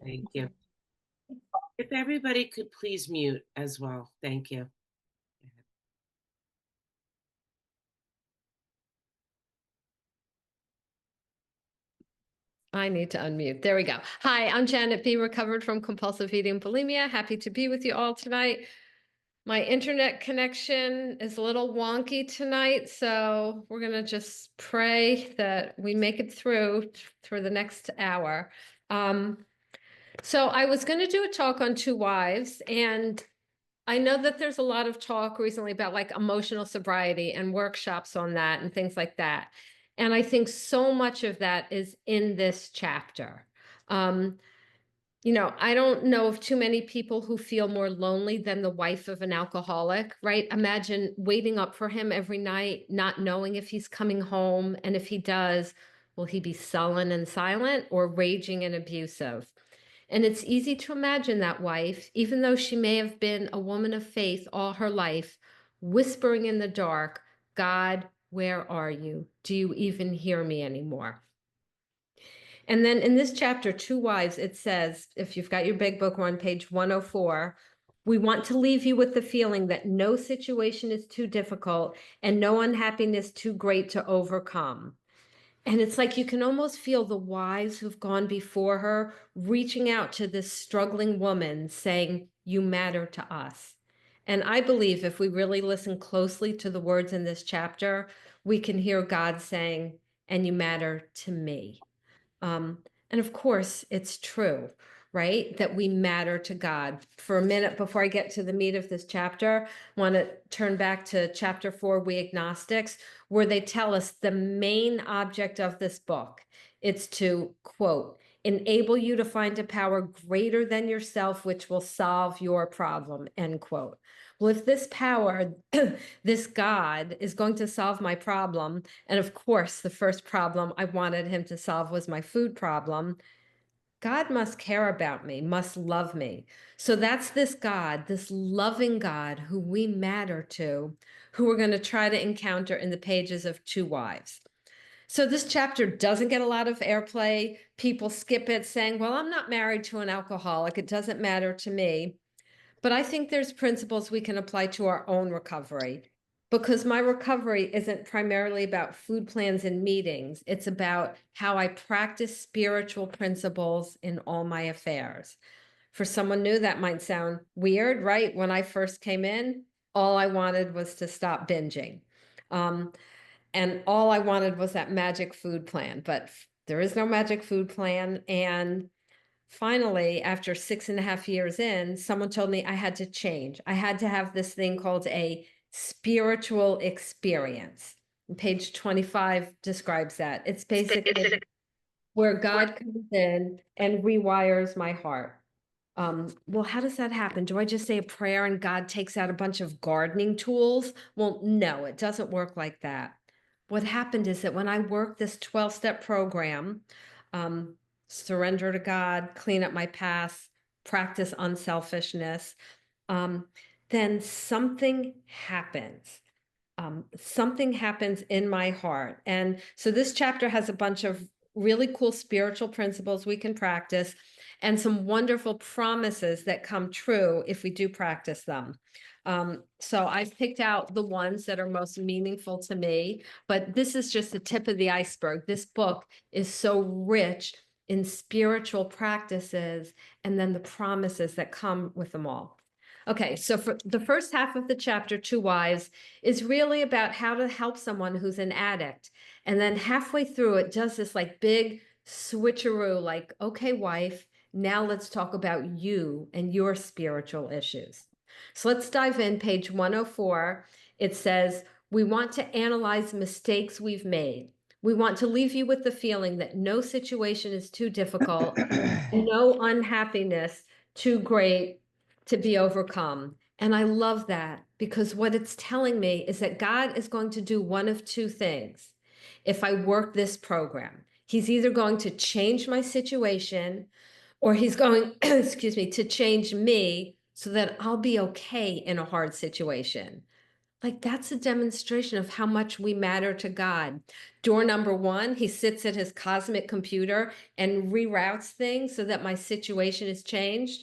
Thank you. If everybody could please mute as well. Thank you. I need to unmute. There we go. Hi, I'm Janet B., recovered from compulsive eating and bulimia. Happy to be with you all tonight. My internet connection is a little wonky tonight, so we're going to just pray that we make it through the next hour. So I was going to do a talk on two wives, and I know that there's a lot of talk recently about like emotional sobriety and workshops on that and things like that. And I think so much of that is in this chapter. I don't know of too many people who feel more lonely than the wife of an alcoholic, right? Imagine waiting up for him every night, not knowing if he's coming home. And if he does, will he be sullen and silent or raging and abusive? And it's easy to imagine that wife, even though she may have been a woman of faith all her life, whispering in the dark, God, where are you? Do you even hear me anymore? And then in this chapter, Two Wives, it says, if you've got your big book, we're on page 104, we want to leave you with the feeling that no situation is too difficult and no unhappiness too great to overcome. And it's like you can almost feel the wives who've gone before her reaching out to this struggling woman saying, you matter to us. And I believe if we really listen closely to the words in this chapter, we can hear God saying, and you matter to me. And of course, it's true, right? That we matter to God. For a minute, before I get to the meat of this chapter, I want to turn back to chapter 4, We Agnostics, where they tell us the main object of this book. It's to, quote, enable you to find a power greater than yourself, which will solve your problem, end quote. Well, if this power, this God is going to solve my problem, and of course, the first problem I wanted him to solve was my food problem, God must care about me, must love me. So that's this God, this loving God who we matter to, who we're going to try to encounter in the pages of Two Wives. So this chapter doesn't get a lot of airplay. People skip it saying, well, I'm not married to an alcoholic. It doesn't matter to me. But I think there's principles we can apply to our own recovery, because my recovery isn't primarily about food plans and meetings. It's about how I practice spiritual principles in all my affairs. For someone new, that might sound weird, right? When I first came in, all I wanted was to stop binging. And all I wanted was that magic food plan, but there is no magic food plan. And finally, after 6.5 years in, someone told me I had to change. I had to have this thing called a spiritual experience. And page 25 describes that. It's basically where God comes in and rewires my heart. Well, how does that happen? Do I just say a prayer and God takes out a bunch of gardening tools? Well, no, it doesn't work like that. What happened is that when I worked this 12-step program, surrender to God, clean up my past, practice unselfishness, then something happens. Something happens in my heart. And so this chapter has a bunch of really cool spiritual principles we can practice and some wonderful promises that come true if we do practice them. So I've picked out the ones that are most meaningful to me, but this is just the tip of the iceberg. This book is so rich in spiritual practices and then the promises that come with them all. Okay, so for the first half of the chapter, Two Wives, is really about how to help someone who's an addict. And then halfway through, it does this like big switcheroo, like, okay, wife, now let's talk about you and your spiritual issues. So let's dive in, page 104. It says, we want to analyze mistakes we've made. We want to leave you with the feeling that no situation is too difficult, and no unhappiness too great to be overcome. And I love that because what it's telling me is that God is going to do one of two things. If I work this program, he's either going to change my situation or he's going, excuse me, to change me so that I'll be okay in a hard situation. Like, that's a demonstration of how much we matter to God. Door number one, he sits at his cosmic computer and reroutes things so that my situation is changed.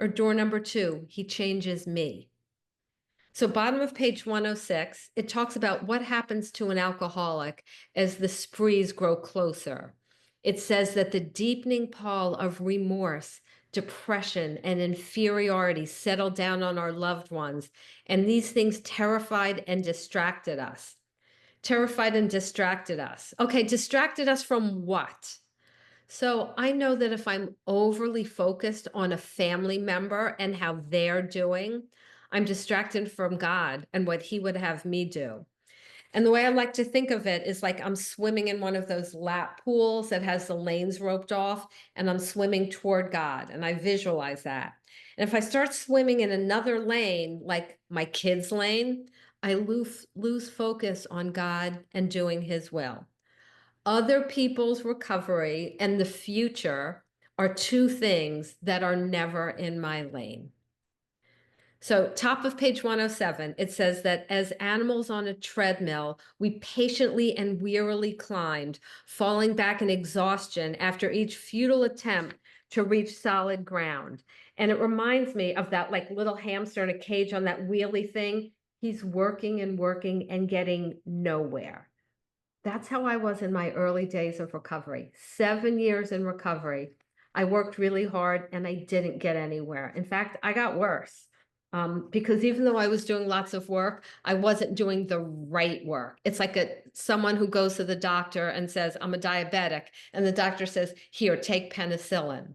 Or door number two, he changes me. So, bottom of page 106, it talks about what happens to an alcoholic as the sprees grow closer. It says that the deepening pall of remorse, depression, and inferiority settled down on our loved ones, and these things terrified and distracted us. Terrified and distracted us. Okay, distracted us from what? So I know that if I'm overly focused on a family member and how they're doing, I'm distracted from God and what He would have me do. And the way I like to think of it is like I'm swimming in one of those lap pools that has the lanes roped off, and I'm swimming toward God, and I visualize that. And if I start swimming in another lane, like my kids' lane, I lose focus on God and doing His will. Other people's recovery and the future are two things that are never in my lane. So, top of page 107, it says that as animals on a treadmill, we patiently and wearily climbed, falling back in exhaustion after each futile attempt to reach solid ground. And it reminds me of that like little hamster in a cage on that wheelie thing. He's working and working and getting nowhere. That's how I was in my early days of recovery. 7 years in recovery. I worked really hard and I didn't get anywhere. In fact, I got worse because even though I was doing lots of work, I wasn't doing the right work. It's like someone who goes to the doctor and says, I'm a diabetic. And the doctor says, here, take penicillin.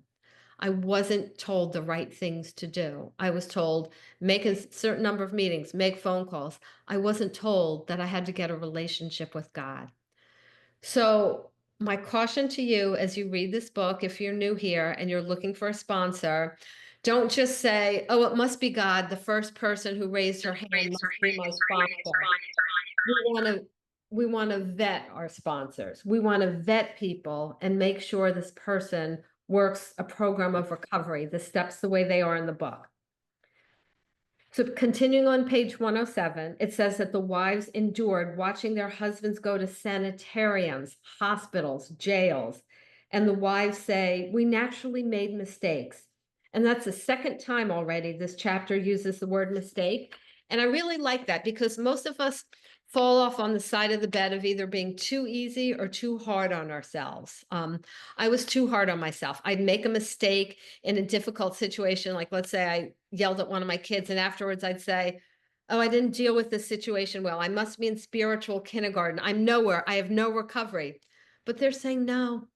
I wasn't told the right things to do. I was told, make a certain number of meetings, make phone calls. I wasn't told that I had to get a relationship with God. So, my caution to you as you read this book, if you're new here and you're looking for a sponsor, don't just say, oh, it must be God. The first person who raised her hand must be my sponsor. We want to we want to vet our sponsors. We want to vet people and make sure this person works a program of recovery, the steps the way they are in the book. So continuing on page 107, it says that the wives endured watching their husbands go to sanitariums, hospitals, jails. And the wives say, we naturally made mistakes. And that's the second time already this chapter uses the word mistake. And I really like that because most of us fall off on the side of the bed of either being too easy or too hard on ourselves. I was too hard on myself. I'd make a mistake in a difficult situation. Like, let's say I yelled at one of my kids, and afterwards I'd say, oh, I didn't deal with this situation well. I must be in spiritual kindergarten. I'm nowhere. I have no recovery. But they're saying, no,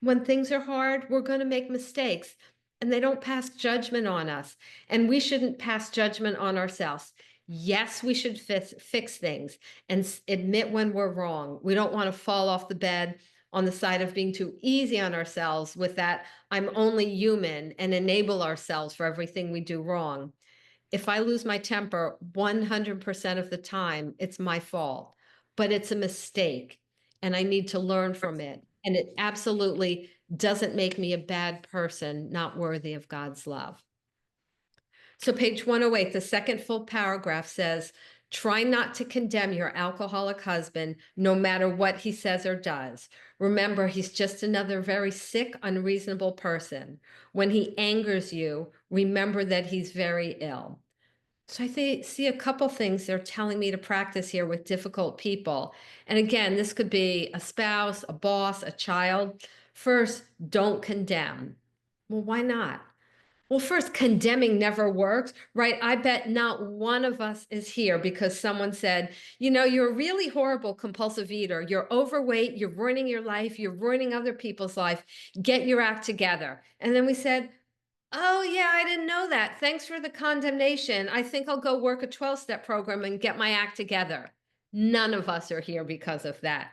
when things are hard, we're going to make mistakes. And they don't pass judgment on us. And we shouldn't pass judgment on ourselves. Yes, we should fix things and admit when we're wrong. We don't want to fall off the bed on the side of being too easy on ourselves with that I'm only human and enable ourselves for everything we do wrong. If I lose my temper 100% of the time, it's my fault, but it's a mistake and I need to learn from it. And it absolutely doesn't make me a bad person, not worthy of God's love. So, page 108, the second full paragraph says, try not to condemn your alcoholic husband no matter what he says or does. Remember, he's just another very sick, unreasonable person. When he angers you, remember that he's very ill. So I see a couple things they're telling me to practice here with difficult people. And again, this could be a spouse, a boss, a child. First, don't condemn. Well, why not? Well, first, condemning never works, right? I bet not one of us is here because someone said, you know, you're a really horrible compulsive eater. You're overweight. You're ruining your life. You're ruining other people's life. Get your act together. And then we said, oh, yeah, I didn't know that. Thanks for the condemnation. I think I'll go work a 12-step program and get my act together. None of us are here because of that.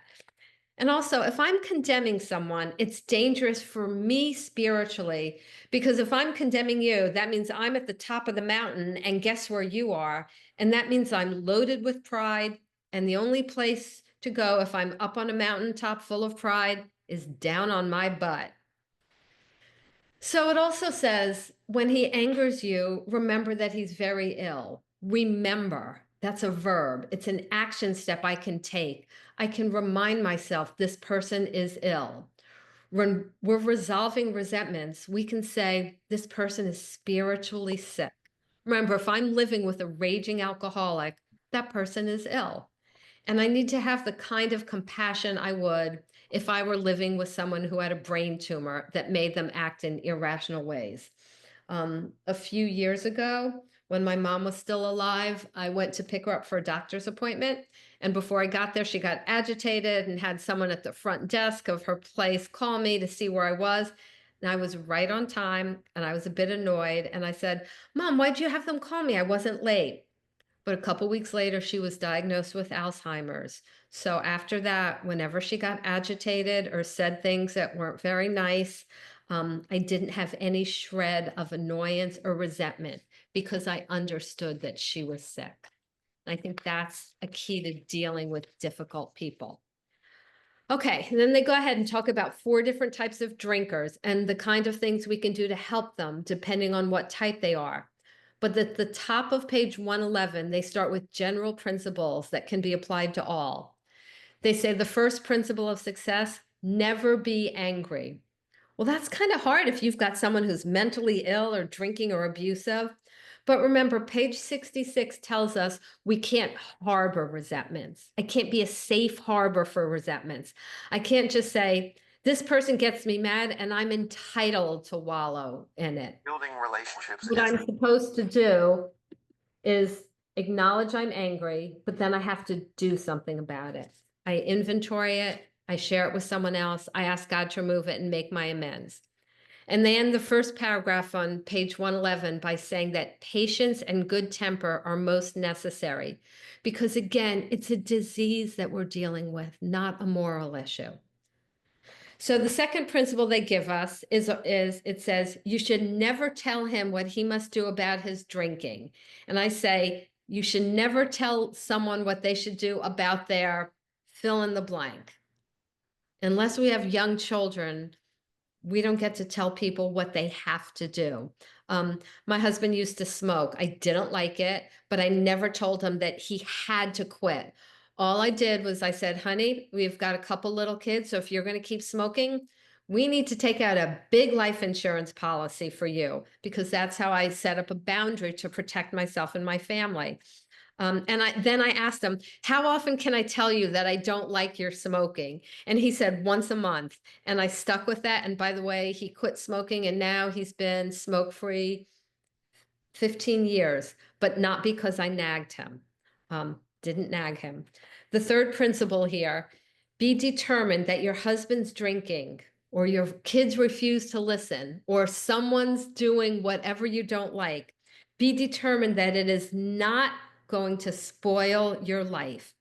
And also, if I'm condemning someone, it's dangerous for me spiritually, because if I'm condemning you, that means I'm at the top of the mountain, and guess where you are? And that means I'm loaded with pride. And the only place to go if I'm up on a mountaintop full of pride is down on my butt. So it also says, when he angers you, remember that he's very ill. Remember That's a verb. It's an action step I can take. I can remind myself this person is ill. When we're resolving resentments, we can say this person is spiritually sick. Remember, if I'm living with a raging alcoholic, that person is ill. And I need to have the kind of compassion I would if I were living with someone who had a brain tumor that made them act in irrational ways. A few years ago, when my mom was still alive, I went to pick her up for a doctor's appointment. And before I got there, she got agitated and had someone at the front desk of her place call me to see where I was. And I was right on time and I was a bit annoyed. And I said, Mom, why'd you have them call me? I wasn't late. But a couple weeks later, she was diagnosed with Alzheimer's. So after that, whenever she got agitated or said things that weren't very nice, I didn't have any shred of annoyance or resentment because I understood that she was sick. I think that's a key to dealing with difficult people. Okay, and then they go ahead and talk about 4 different types of drinkers and the kind of things we can do to help them depending on what type they are. But at the top of page 111, they start with general principles that can be applied to all. They say the first principle of success, never be angry. Well, that's kind of hard if you've got someone who's mentally ill or drinking or abusive. But remember, page 66 tells us we can't harbor resentments. I can't be a safe harbor for resentments. I can't just say, this person gets me mad and I'm entitled to wallow in it. Building relationships What I'm supposed to do is acknowledge I'm angry, but then I have to do something about it. I inventory it, I share it with someone else, I ask God to remove it and make my amends. And they end the first paragraph on page 111 by saying that patience and good temper are most necessary because, again, it's a disease that we're dealing with, not a moral issue. So the second principle they give us is it says you should never tell him what he must do about his drinking. And I say you should never tell someone what they should do about their fill in the blank. Unless we have young children, we don't get to tell people what they have to do. My husband used to smoke. I didn't like it, but I never told him that he had to quit. All I did was I said, honey, we've got a couple little kids, so if you're going to keep smoking, we need to take out a big life insurance policy for you because that's how I set up a boundary to protect myself and my family. Then I asked him, how often can I tell you that I don't like your smoking? And he said once a month. And I stuck with that. And by the way, he quit smoking and now he's been smoke-free 15 years, but not because I nagged him. Didn't nag him. The third principle here, be determined that your husband's drinking or your kids refuse to listen or someone's doing whatever you don't like. Be determined that it is not going to spoil your life.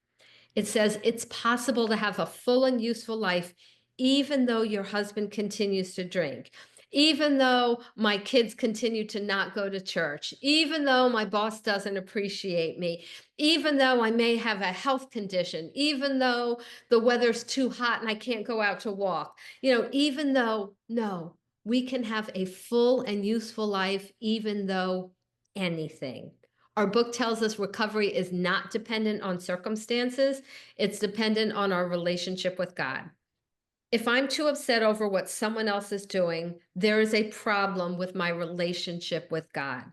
It says it's possible to have a full and useful life even though your husband continues to drink, even though my kids continue to not go to church, even though my boss doesn't appreciate me, even though I may have a health condition, even though the weather's too hot and I can't go out to walk, even though, no, we can have a full and useful life, even though anything. Our book tells us recovery is not dependent on circumstances. It's dependent on our relationship with God. If I'm too upset over what someone else is doing, there is a problem with my relationship with God.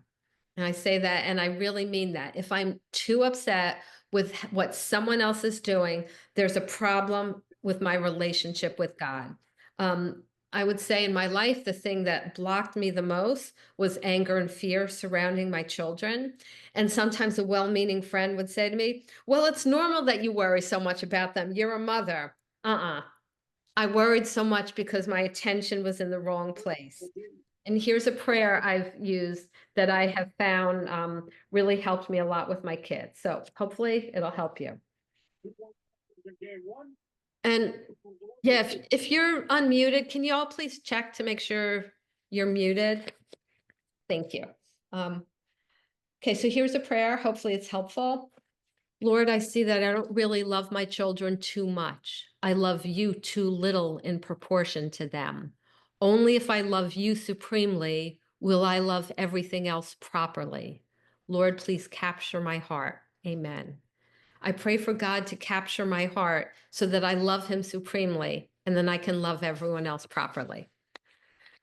And I say that, and I really mean that. If I'm too upset with what someone else is doing, there's a problem with my relationship with God. I would say in my life, the thing that blocked me the most was anger and fear surrounding my children. And sometimes a well-meaning friend would say to me, well, it's normal that you worry so much about them. You're a mother. I worried so much because my attention was in the wrong place. And here's a prayer I've used that I have found really helped me a lot with my kids. So hopefully it'll help you. And yeah, if you're unmuted, can you all please check to make sure you're muted? Thank you. Okay, so here's a prayer. Hopefully it's helpful. Lord, I see that I don't really love my children too much. I love you too little in proportion to them. Only if I love you supremely will I love everything else properly. Lord, please capture my heart. Amen. I pray for God to capture my heart so that I love him supremely and then I can love everyone else properly.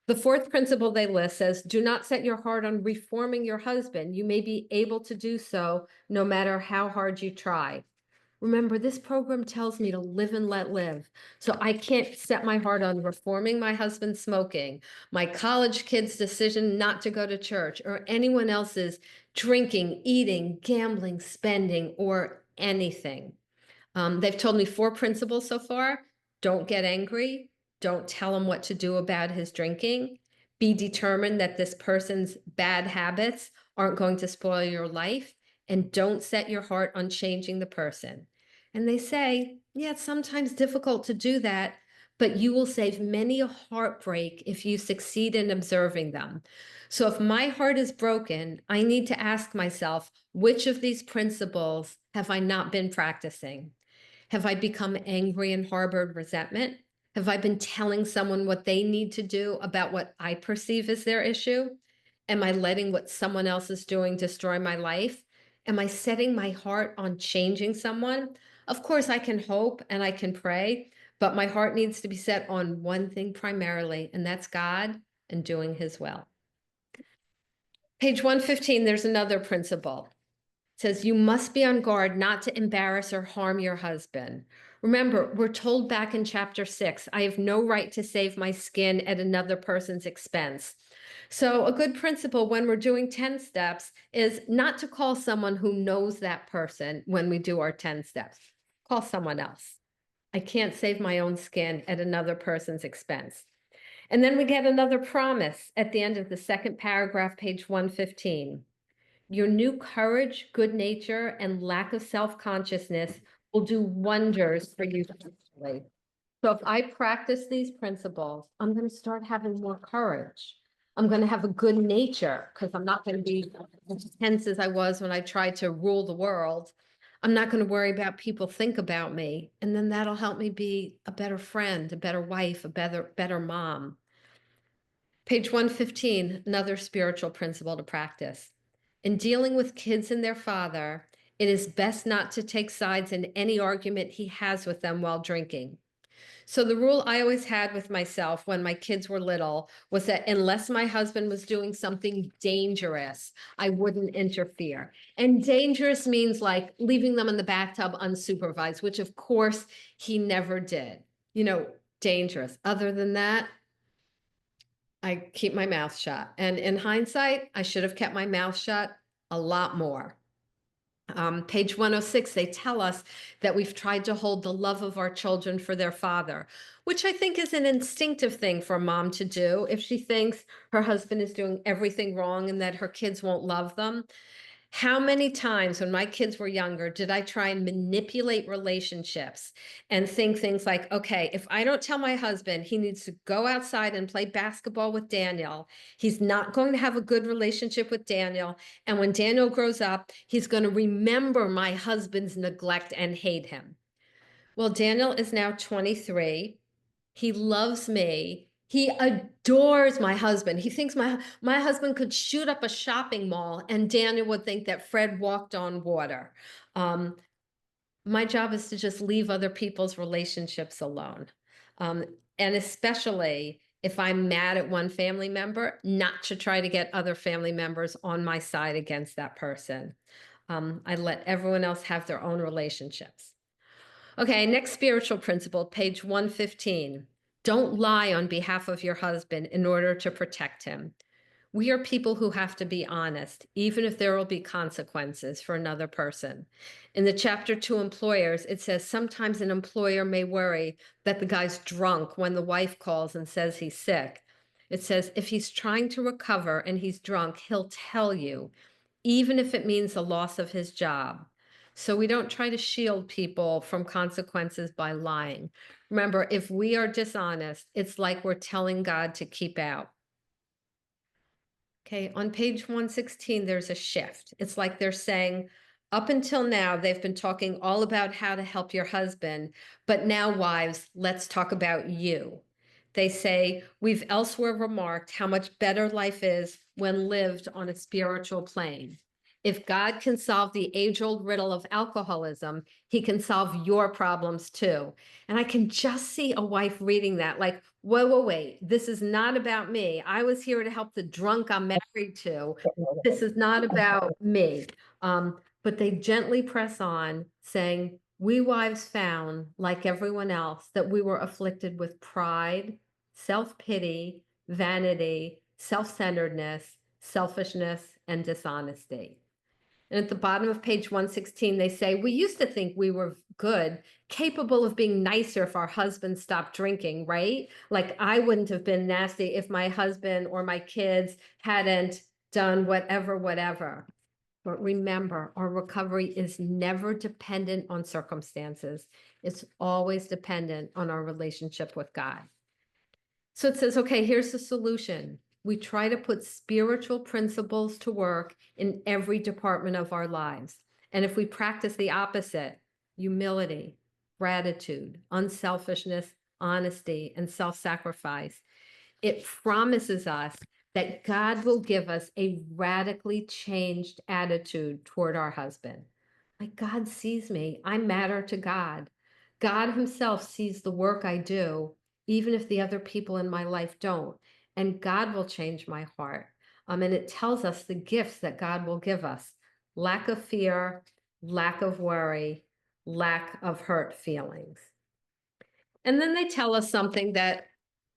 The fourth principle they list says, do not set your heart on reforming your husband. You may be able to do so no matter how hard you try. Remember, this program tells me to live and let live. So I can't set my heart on reforming my husband's smoking, my college kid's decision not to go to church, or anyone else's drinking, eating, gambling, spending, or anything. They've told me 4 principles so far. Don't get angry. Don't tell him what to do about his drinking. Be determined that this person's bad habits aren't going to spoil your life. And don't set your heart on changing the person. And they say, yeah, it's sometimes difficult to do that, but you will save many a heartbreak if you succeed in observing them. So if my heart is broken, I need to ask myself, which of these principles have I not been practicing? Have I become angry and harbored resentment? Have I been telling someone what they need to do about what I perceive as their issue? Am I letting what someone else is doing destroy my life? Am I setting my heart on changing someone? Of course, I can hope and I can pray, but my heart needs to be set on one thing primarily, and that's God and doing his will. Page 115, there's another principle. Says you must be on guard not to embarrass or harm your husband. Remember, we're told back in chapter 6, I have no right to save my skin at another person's expense. So a good principle when we're doing 10 steps is not to call someone who knows that person when we do our 10 steps. Call someone else. I can't save my own skin at another person's expense. And then we get another promise at the end of the second paragraph, page 115. Your new courage, good nature, and lack of self-consciousness will do wonders for you spiritually. So if I practice these principles, I'm going to start having more courage. I'm going to have a good nature because I'm not going to be as tense as I was when I tried to rule the world. I'm not going to worry about people think about me. And then that'll help me be a better friend, a better wife, a better mom. Page 115, another spiritual principle to practice. In dealing with kids and their father, it is best not to take sides in any argument he has with them while drinking. So the rule I always had with myself when my kids were little was that unless my husband was doing something dangerous, I wouldn't interfere. And dangerous means like leaving them in the bathtub unsupervised, which of course he never did. Dangerous. Other than that, I keep my mouth shut. And in hindsight, I should have kept my mouth shut a lot more. Page 106, they tell us that we've tried to hold the love of our children for their father, which I think is an instinctive thing for a mom to do if she thinks her husband is doing everything wrong and that her kids won't love them. How many times when my kids were younger did I try and manipulate relationships and think things like, okay, if I don't tell my husband he needs to go outside and play basketball with Daniel, he's not going to have a good relationship with Daniel. And when Daniel grows up, he's going to remember my husband's neglect and hate him. Well, Daniel is now 23. He loves me. He adores my husband. He thinks my husband could shoot up a shopping mall and Daniel would think that Fred walked on water. Um, my job is to just leave other people's relationships alone. Um, and especially if I'm mad at one family member, not to try to get other family members on my side against that person. I let everyone else have their own relationships. Okay, next spiritual principle, page 115. Don't lie on behalf of your husband in order to protect him. We are people who have to be honest, even if there will be consequences for another person. In the chapter 2 employers, it says sometimes an employer may worry that the guy's drunk when the wife calls and says he's sick. It says if he's trying to recover and he's drunk, he'll tell you, even if it means the loss of his job. So we don't try to shield people from consequences by lying. Remember, if we are dishonest, it's like we're telling God to keep out. Okay, on page 116, there's a shift. It's like they're saying, up until now, they've been talking all about how to help your husband, but now, wives, let's talk about you. They say, we've elsewhere remarked how much better life is when lived on a spiritual plane. If God can solve the age-old riddle of alcoholism, he can solve your problems too. And I can just see a wife reading that like, whoa, whoa, wait, this is not about me. I was here to help the drunk I'm married to. This is not about me. But they gently press on, saying, we wives found, like everyone else, that we were afflicted with pride, self-pity, vanity, self-centeredness, selfishness, and dishonesty. And at the bottom of page 116, they say, we used to think we were good, capable of being nicer if our husband stopped drinking, right? Like I wouldn't have been nasty if my husband or my kids hadn't done whatever, whatever. But remember, our recovery is never dependent on circumstances. It's always dependent on our relationship with God. So it says, okay, here's the solution. We try to put spiritual principles to work in every department of our lives. And if we practice the opposite, humility, gratitude, unselfishness, honesty, and self-sacrifice, it promises us that God will give us a radically changed attitude toward our husband. Like God sees me, I matter to God. God himself sees the work I do, even if the other people in my life don't. And God will change my heart. And it tells us the gifts that God will give us: lack of fear, lack of worry, lack of hurt feelings. And then they tell us something that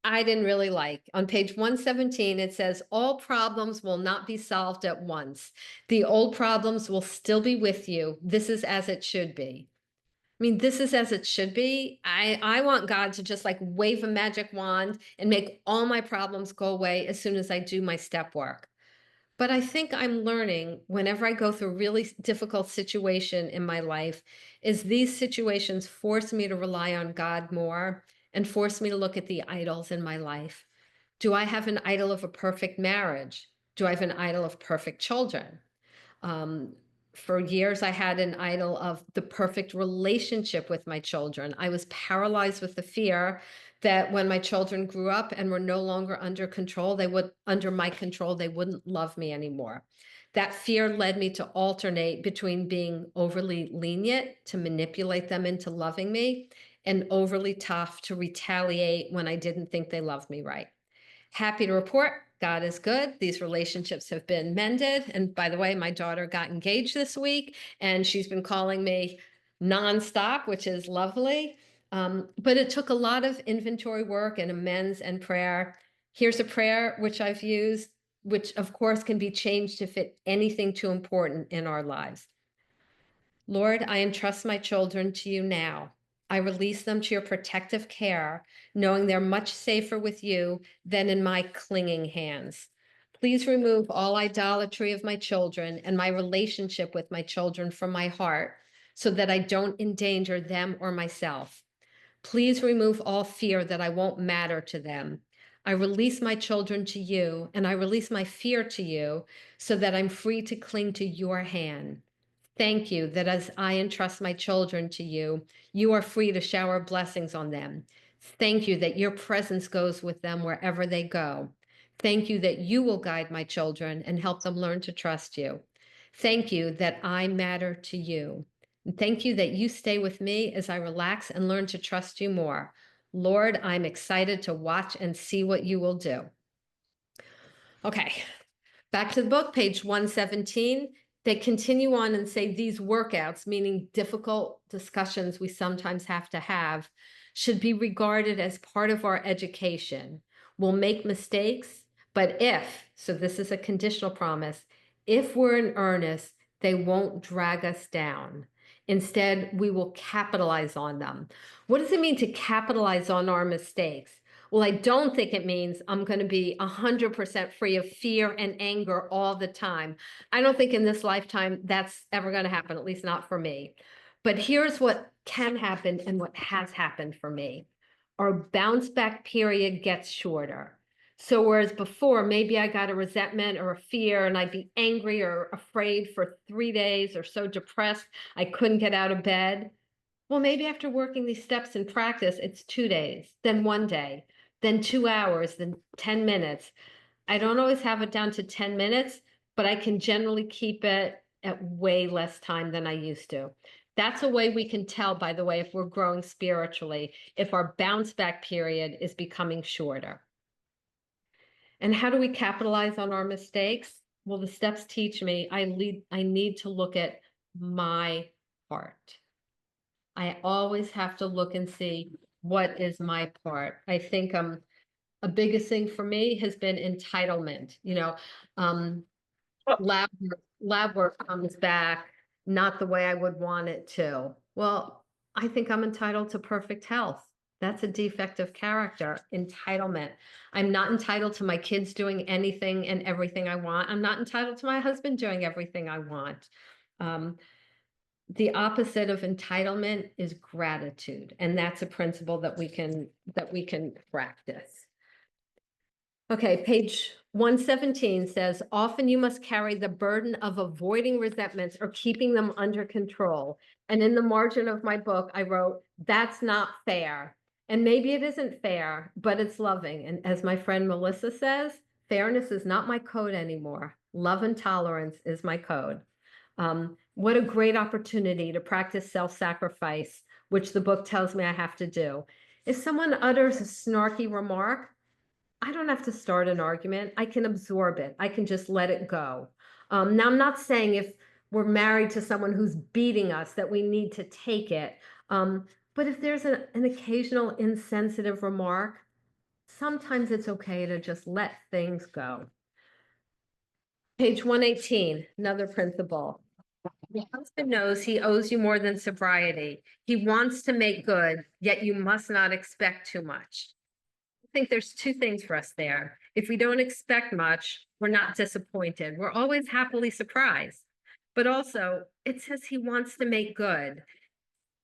I didn't really like. On page 117, it says, all problems will not be solved at once. The old problems will still be with you. This is as it should be. I mean, this is as it should be. I want God to just like wave a magic wand and make all my problems go away as soon as I do my step work. But I think I'm learning whenever I go through a really difficult situation in my life is these situations force me to rely on God more and force me to look at the idols in my life. Do I have an idol of a perfect marriage? Do I have an idol of perfect children? Um, for years, I had an idol of the perfect relationship with my children. I was paralyzed with the fear that when my children grew up and were no longer under control, under my control, they wouldn't love me anymore. That fear led me to alternate between being overly lenient to manipulate them into loving me and overly tough to retaliate when I didn't think they loved me right. Happy to report, God is good. These relationships have been mended. And by the way, my daughter got engaged this week and she's been calling me nonstop, which is lovely. But it took a lot of inventory work and amends and prayer. Here's a prayer which I've used, which of course can be changed to fit anything too important in our lives. Lord, I entrust my children to you now. I release them to your protective care, knowing they're much safer with you than in my clinging hands. Please remove all idolatry of my children and my relationship with my children from my heart so that I don't endanger them or myself. Please remove all fear that I won't matter to them. I release my children to you and I release my fear to you so that I'm free to cling to your hand. Thank you that as I entrust my children to you, you are free to shower blessings on them. Thank you that your presence goes with them wherever they go. Thank you that you will guide my children and help them learn to trust you. Thank you that I matter to you. And thank you that you stay with me as I relax and learn to trust you more. Lord, I'm excited to watch and see what you will do. Okay, back to the book, page 117. They continue on and say these workouts, meaning difficult discussions we sometimes have to have, should be regarded as part of our education. We'll make mistakes, but so this is a conditional promise, if we're in earnest, they won't drag us down. Instead, we will capitalize on them. What does it mean to capitalize on our mistakes? Well, I don't think it means I'm going to be 100% free of fear and anger all the time. I don't think in this lifetime that's ever going to happen, at least not for me. But here's what can happen and what has happened for me. Our bounce back period gets shorter. So whereas before, maybe I got a resentment or a fear and I'd be angry or afraid for 3 days or so depressed I couldn't get out of bed. Well, maybe after working these steps in practice, it's 2 days, then 1 day, then 2 hours, then 10 minutes. I don't always have it down to 10 minutes, but I can generally keep it at way less time than I used to. That's a way we can tell, by the way, if we're growing spiritually, if our bounce back period is becoming shorter. And how do we capitalize on our mistakes? Well, the steps teach me I need to look at my part. I always have to look and see what is my part. I think a biggest thing for me has been entitlement. Um, lab work comes back not the way I would want it to. Well, I think I'm entitled to perfect health. That's a defect of character, entitlement. I'm not entitled to my kids doing anything and everything I want. I'm not entitled to my husband doing everything I want. Um, the opposite of entitlement is gratitude, and that's a principle that we can practice. Okay, page 117 says, often you must carry the burden of avoiding resentments or keeping them under control. And in the margin of my book, I wrote, that's not fair. And maybe it isn't fair, but it's loving. And as my friend Melissa says, fairness is not my code anymore. Love and tolerance is my code. What a great opportunity to practice self-sacrifice, which the book tells me I have to do. If someone utters a snarky remark, I don't have to start an argument. I can absorb it. I can just let it go. Now, I'm not saying if we're married to someone who's beating us that we need to take it. But if there's an occasional insensitive remark, sometimes it's okay to just let things go. Page 118, another principle. Your husband knows he owes you more than sobriety. He wants to make good, yet you must not expect too much. I think there's two things for us there. If we don't expect much, we're not disappointed. We're always happily surprised. But also, it says he wants to make good.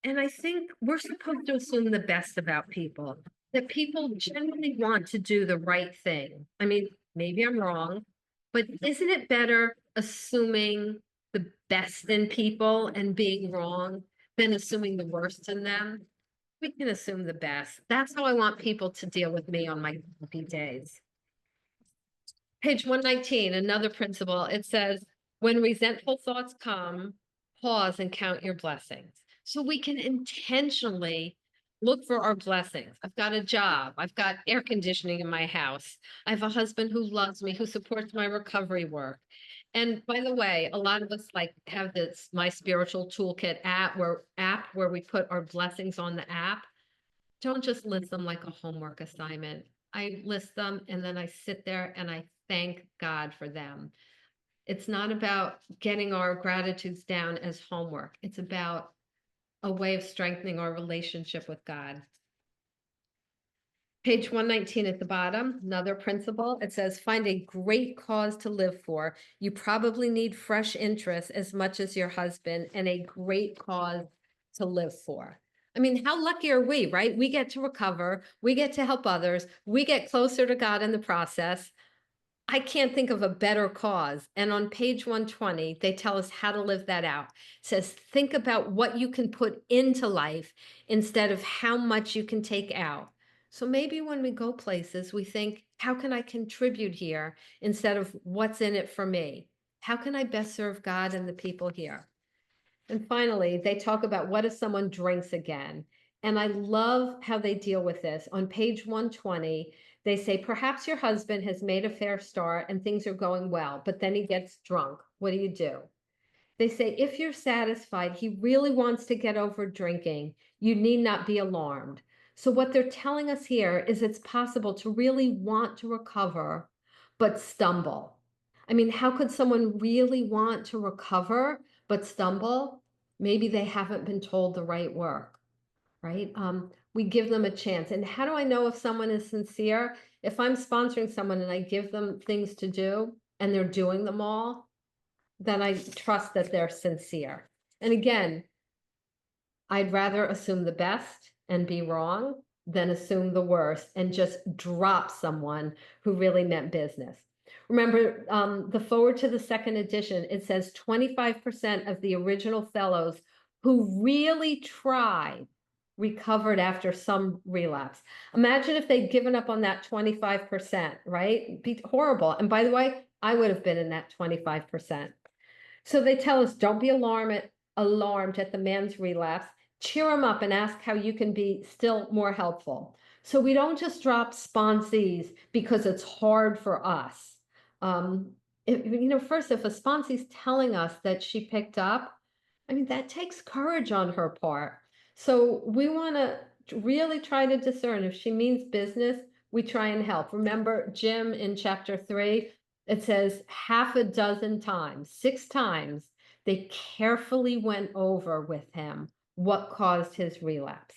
And I think we're supposed to assume the best about people, that people generally want to do the right thing. I mean, maybe I'm wrong, but isn't it better assuming the best in people and being wrong than assuming the worst in them? We can assume the best. That's how I want people to deal with me on my happy days. Page 119, another principle. It says, when resentful thoughts come, pause and count your blessings. So we can intentionally look for our blessings. I've got a job. I've got air conditioning in my house. I have a husband who loves me, who supports my recovery work. And by the way, a lot of us like have this My Spiritual Toolkit app where we put our blessings on the app. Don't just list them like a homework assignment. I list them and then I sit there and I thank God for them. It's not about getting our gratitudes down as homework. It's about a way of strengthening our relationship with God. Page 119 at the bottom, another principle. It says, find a great cause to live for. You probably need fresh interest as much as your husband and a great cause to live for. I mean, how lucky are we, right? We get to recover. We get to help others. We get closer to God in the process. I can't think of a better cause. And on page 120, they tell us how to live that out. It says, think about what you can put into life instead of how much you can take out. So maybe when we go places, we think, how can I contribute here instead of what's in it for me? How can I best serve God and the people here? And finally, they talk about what if someone drinks again? And I love how they deal with this. On page 120, they say, perhaps your husband has made a fair start and things are going well, but then he gets drunk. What do? They say, if you're satisfied, he really wants to get over drinking. You need not be alarmed. So what they're telling us here is it's possible to really want to recover, but stumble. I mean, how could someone really want to recover, but stumble? Maybe they haven't been told the right work, right? We give them a chance. And how do I know if someone is sincere? If I'm sponsoring someone and I give them things to do and they're doing them all, then I trust that they're sincere. And again, I'd rather assume the best and be wrong than assume the worst and just drop someone who really meant business. Remember, the forward to the second edition, it says 25% of the original fellows who really tried recovered after some relapse. Imagine if they'd given up on that 25%, right? It'd be horrible. And by the way, I would have been in that 25%. So they tell us, don't be alarmed at the man's relapse. Cheer him up and ask how you can be still more helpful. So we don't just drop sponsees because it's hard for us. Um, First, if a sponsee's telling us that she picked up, I mean, that takes courage on her part. So we want to really try to discern if she means business, we try and help. Remember Jim in chapter 3? It says half a dozen times, 6 times, they carefully went over with him what caused his relapse.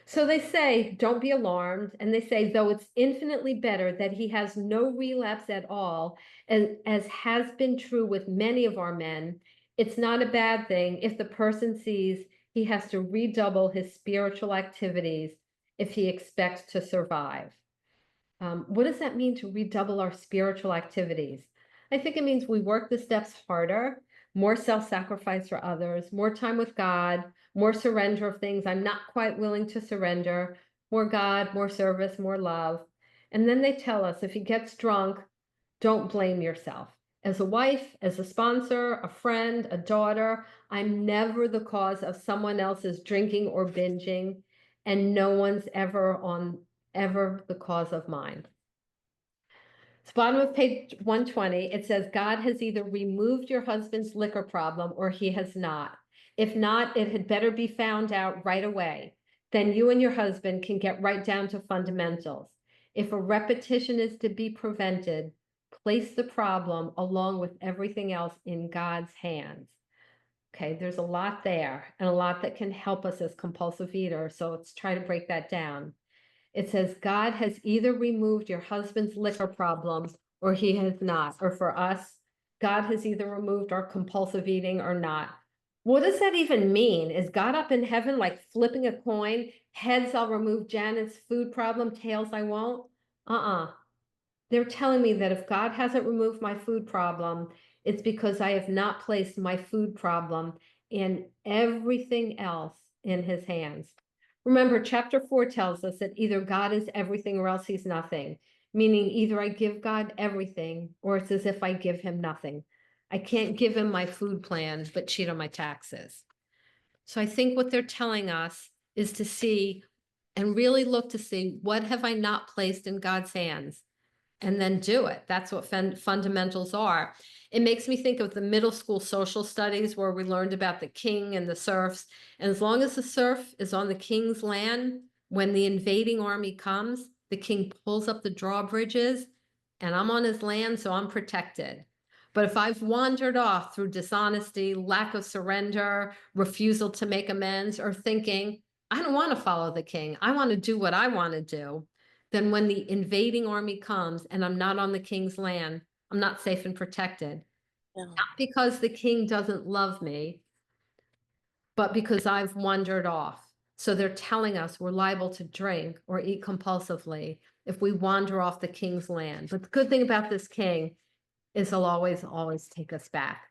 So they say, don't be alarmed. And they say, though it's infinitely better that he has no relapse at all, and as has been true with many of our men, it's not a bad thing if the person sees he has to redouble his spiritual activities if he expects to survive. What does that mean to redouble our spiritual activities? I think it means we work the steps harder, more self-sacrifice for others, more time with God, more surrender of things I'm not quite willing to surrender, more God, more service, more love. And then they tell us if he gets drunk, don't blame yourself. As a wife, as a sponsor, a friend, a daughter, I'm never the cause of someone else's drinking or binging, and no one's ever the cause of mine. It's bottom of page 120. It says, God has either removed your husband's liquor problem or he has not. If not, it had better be found out right away. Then you and your husband can get right down to fundamentals. If a repetition is to be prevented, place the problem along with everything else in God's hands. Okay, there's a lot there and a lot that can help us as compulsive eaters. So let's try to break that down. It says, God has either removed your husband's liquor problem or he has not. Or for us, God has either removed our compulsive eating or not. What does that even mean? Is God up in heaven like flipping a coin? Heads, I'll remove Janet's food problem. Tails, I won't. Uh-uh. They're telling me that if God hasn't removed my food problem, it's because I have not placed my food problem and everything else in his hands. Remember, chapter 4 tells us that either God is everything or else he's nothing, meaning either I give God everything or it's as if I give him nothing. I can't give him my food plan, but cheat on my taxes. So I think what they're telling us is to see and really look to see what have I not placed in God's hands and then do it. That's what fundamentals are. It makes me think of the middle school social studies where we learned about the king and the serfs. And as long as the serf is on the king's land, when the invading army comes, the king pulls up the drawbridges and I'm on his land, so I'm protected. But if I've wandered off through dishonesty, lack of surrender, refusal to make amends, or thinking, I don't want to follow the king, I want to do what I want to do, then when the invading army comes and I'm not on the king's land, I'm not safe and protected. Yeah. Not because the king doesn't love me, but because I've wandered off. So they're telling us we're liable to drink or eat compulsively if we wander off the king's land. But the good thing about this king is he'll always, always take us back.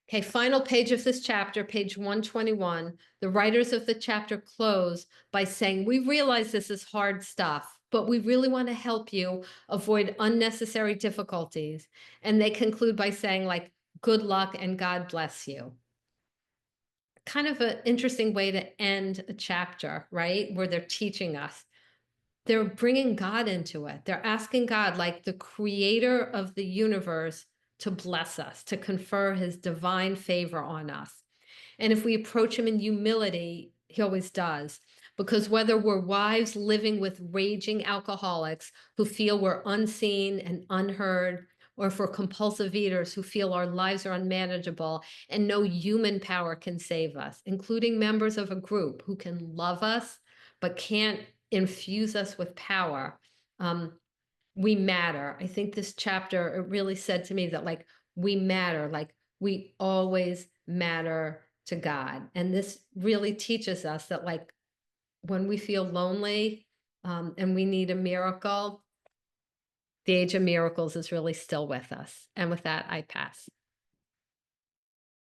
Okay, final page of this chapter, page 121. The writers of the chapter close by saying, we realize this is hard stuff, but we really want to help you avoid unnecessary difficulties. And they conclude by saying, like, good luck and God bless you. Kind of an interesting way to end a chapter, right? Where they're teaching us. They're bringing God into it. They're asking God, like the creator of the universe, to bless us, to confer his divine favor on us. And if we approach him in humility, he always does. Because whether we're wives living with raging alcoholics who feel we're unseen and unheard, or if we're compulsive eaters who feel our lives are unmanageable and no human power can save us, including members of a group who can love us but can't infuse us with power, we matter. I think this chapter, it really said to me that like we matter, like we always matter to God. And this really teaches us that like when we feel lonely and we need a miracle, the age of miracles is really still with us. And with that, I pass.